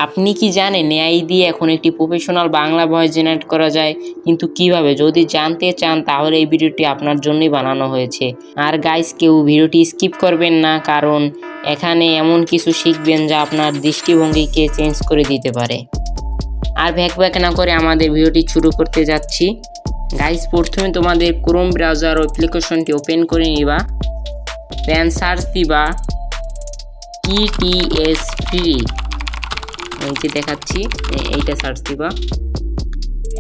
আপনি কি জানেন এআই দিয়ে এখন একটি প্রফেশনাল বাংলা ভয়েস জেনারেট করা যায়? কিন্তু কিভাবে? যদি জানতে চান তাহলে এই ভিডিওটি আপনার জন্যই বানানো হয়েছে। আর গাইস, কেউ ভিডিওটি স্কিপ করবেন না, কারণ এখানে এমন কিছু শিখবেন যা আপনার দৃষ্টিভঙ্গিকে চেঞ্জ করে দিতে পারে। আর ভ্যাক না করে আমাদের ভিডিওটি শুরু করতে যাচ্ছি। গাইস, প্রথমে তোমাদের ক্রোম ব্রাউজার অ্যাপ্লিকেশনটি ওপেন করে নিবা, দেন সার্চ দিবা TTS ফ্রি। এই যে দেখাচ্ছি, এইটা সার্চ দিবা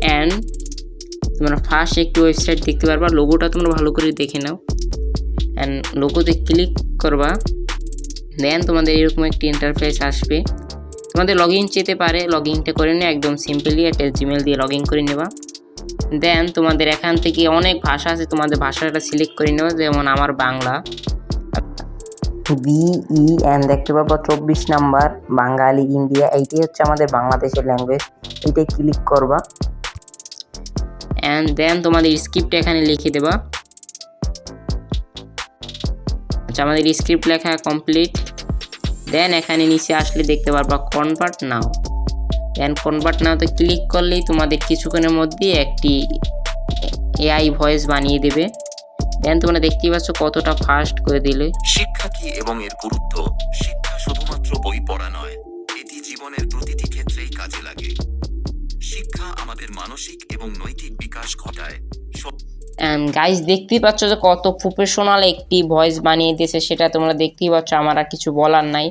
অ্যান্ড তোমরা ফার্স্ট একটি ওয়েবসাইট দেখতে পারবা। লোগোটা তোমরা ভালো করে দেখে নাও অ্যান্ড লোগোতে ক্লিক করবা। দেন তোমাদের এরকম একটি ইন্টারফেস আসবে। তোমাদের লগ ইন চেতে পারে, লগ ইনটা করে নিয়ে একদম সিম্পলি একটা জিমেল দিয়ে লগ ইন করে নেবা। দেন তোমাদের এখান থেকে অনেক ভাষা আছে, তোমাদের ভাষাটা সিলেক্ট করে নেওয়া, যেমন আমার বাংলা BEN দেখতে পাবো 24 নাম্বার বাঙালি ইন্ডিয়া, এইটাই হচ্ছে আমাদের বাংলাদেশের ল্যাঙ্গুয়েজ। এইটাই ক্লিক করবা অ্যান্ড দেন তোমাদের স্ক্রিপ্ট এখানে লিখে দেবা। আচ্ছা, আমাদের স্ক্রিপ্ট লেখা কমপ্লিট। দেন এখানে নিচে আসলে দেখতে পারবা কনভার্ট নাও। দেন কনভার্ট নাওতে ক্লিক করলেই তোমাদের কিছুক্ষণের মধ্যে একটি এআই ভয়েস বানিয়ে দেবে। দেন তোমরা দেখতেই পাচ্ছ কতটা ফাস্ট করে দিলে। শিক্ষা কি এবং এর গুরুত্ব। শিক্ষা শুধুমাত্র বই পড়া নয়, এটি জীবনের প্রতিটি ক্ষেত্রেই কাজে লাগে। শিক্ষা আমাদের মানসিক এবং নৈতিক বিকাশ ঘটায়। গাইস, দেখতেই পাচ্ছ যে কত প্রফেশনাল একটি ভয়েস বানিয়ে দিয়েছে, সেটা তোমরা দেখতেই পাচ্ছ। আমার আর কিছু বলার নাই।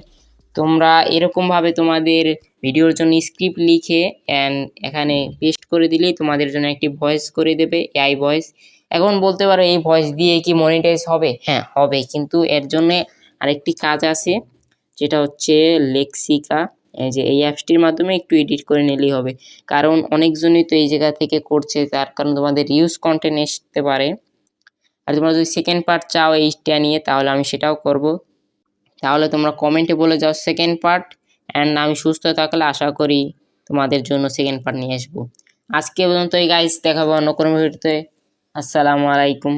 তোমরা এরকমভাবে তোমাদের ভিডিওর জন্য স্ক্রিপ্ট লিখে এখানে পেস্ট করে দিলেই তোমাদের জন্য একটি ভয়েস করে দেবে, এআই ভয়েস। এখন বলতে পারো এই ভয়েস দিয়ে কি মনিটাইজ হবে? হ্যাঁ, হবে, কিন্তু এর জন্য আরেকটি কাজ আছে, যেটা হচ্ছে লেক্সিকা। এই যে এই অ্যাপসটির মাধ্যমে একটু এডিট করে নিলেই হবে, কারণ অনেকজনই তো এই জায়গা থেকে করছে, তার কারণ তোমাদের ইউজ কন্টেন্ট আসতে পারে। আর তোমরা যদি সেকেন্ড পার্ট চাও এইটা নিয়ে, তাহলে আমি সেটাও করব। তাহলে তোমরা কমেন্টে বলে যাও সেকেন্ড পার্ট, অ্যান্ড আমি সুস্থ থাকলে আশা করি তোমাদের জন্য সেকেন্ড পার্ট নিয়ে আসবো। আজকে পর্যন্তই গাইস, দেখাবো অন্য কোনো ভিডিওতে। আসসালামু আলাইকুম।